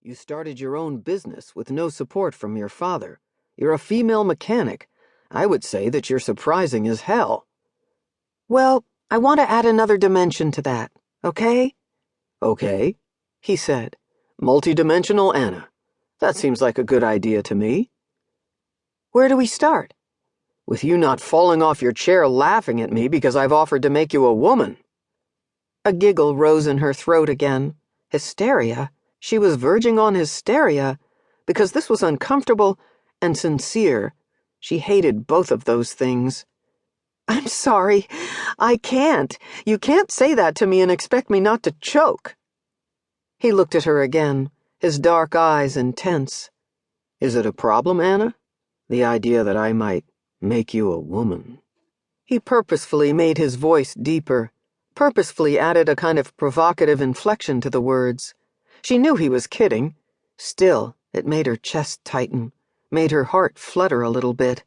You started your own business with no support from your father. You're a female mechanic. I would say that you're surprising as hell. Well, I want to add another dimension to that, okay? Okay, he said. Multidimensional Anna. That seems like a good idea to me. Where do we start? With you not falling off your chair laughing at me because I've offered to make you a woman. A giggle rose in her throat again. Hysteria? She was verging on hysteria, because this was uncomfortable and sincere. She hated both of those things. I'm sorry. I can't. You can't say that to me and expect me not to choke. He looked at her again, his dark eyes intense. Is it a problem, Anna? The idea that I might make you a woman? He purposefully made his voice deeper, purposefully added a kind of provocative inflection to the words. She knew he was kidding. Still, it made her chest tighten, made her heart flutter a little bit.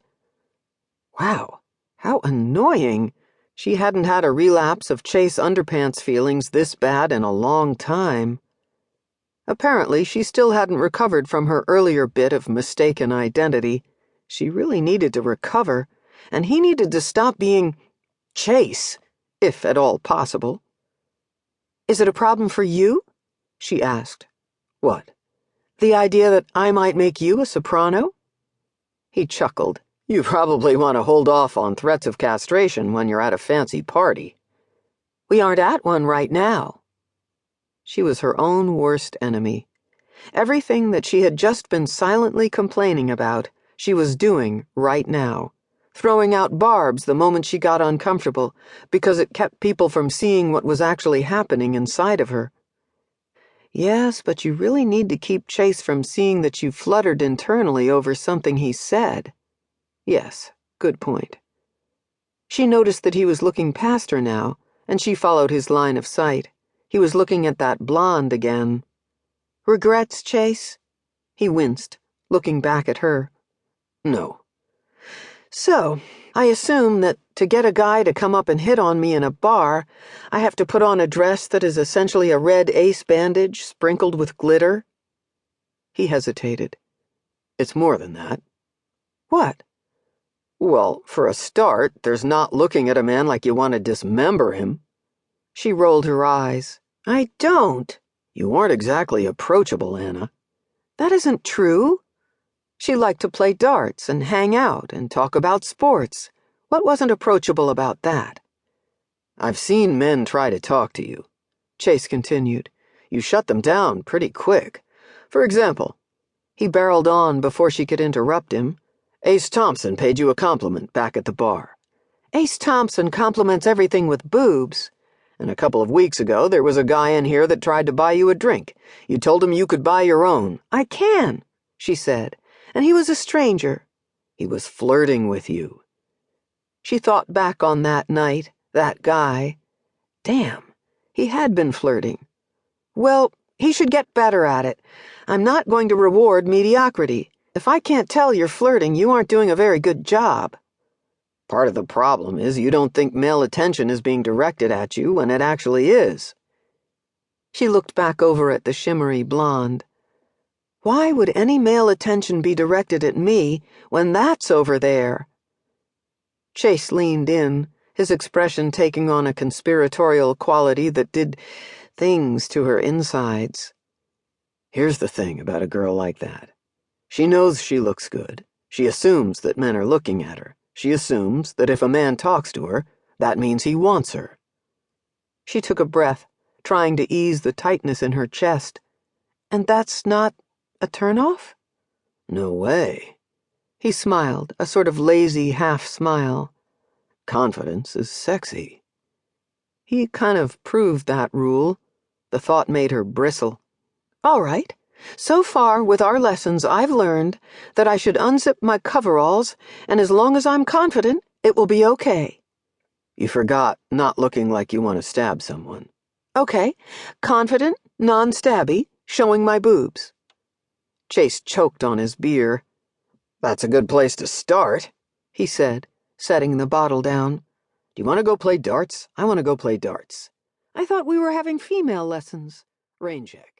Wow, how annoying! She hadn't had a relapse of Chase underpants feelings this bad in a long time. Apparently, she still hadn't recovered from her earlier bit of mistaken identity. She really needed to recover, and he needed to stop being Chase, if at all possible. Is it a problem for you? She asked. What? The idea that I might make you a soprano? He chuckled. You probably want to hold off on threats of castration when you're at a fancy party. We aren't at one right now. She was her own worst enemy. Everything that she had just been silently complaining about, she was doing right now. Throwing out barbs the moment she got uncomfortable, because it kept people from seeing what was actually happening inside of her. Yes, but you really need to keep Chase from seeing that you fluttered internally over something he said. Yes, good point. She noticed that he was looking past her now, and she followed his line of sight. He was looking at that blonde again. Regrets, Chase? He winced, looking back at her. No. So, I assume that to get a guy to come up and hit on me in a bar, I have to put on a dress that is essentially a red ace bandage sprinkled with glitter? He hesitated. It's more than that. What? Well, for a start, there's not looking at a man like you want to dismember him. She rolled her eyes. I don't. You aren't exactly approachable, Anna. That isn't true. She liked to play darts and hang out and talk about sports. What wasn't approachable about that? I've seen men try to talk to you, Chase continued. You shut them down pretty quick. For example, he barreled on before she could interrupt him. Ace Thompson paid you a compliment back at the bar. Ace Thompson compliments everything with boobs. And a couple of weeks ago, there was a guy in here that tried to buy you a drink. You told him you could buy your own. I can, she said. And he was a stranger. He was flirting with you. She thought back on that night, that guy. Damn, he had been flirting. Well, he should get better at it. I'm not going to reward mediocrity. If I can't tell you're flirting, you aren't doing a very good job. Part of the problem is you don't think male attention is being directed at you when it actually is. She looked back over at the shimmery blonde. Why would any male attention be directed at me when that's over there? Chase leaned in, his expression taking on a conspiratorial quality that did things to her insides. Here's the thing about a girl like that. She knows she looks good. She assumes that men are looking at her. She assumes that if a man talks to her, that means he wants her. She took a breath, trying to ease the tightness in her chest. And that's not a turn-off? No way. He smiled, a sort of lazy half-smile. Confidence is sexy. He kind of proved that rule. The thought made her bristle. All right. So far, with our lessons, I've learned that I should unzip my coveralls, and as long as I'm confident, it will be okay. You forgot not looking like you want to stab someone. Okay. Confident, non-stabby, showing my boobs. Chase choked on his beer. That's a good place to start, he said, setting the bottle down. Do you want to go play darts? I want to go play darts. I thought we were having female lessons. Rain check.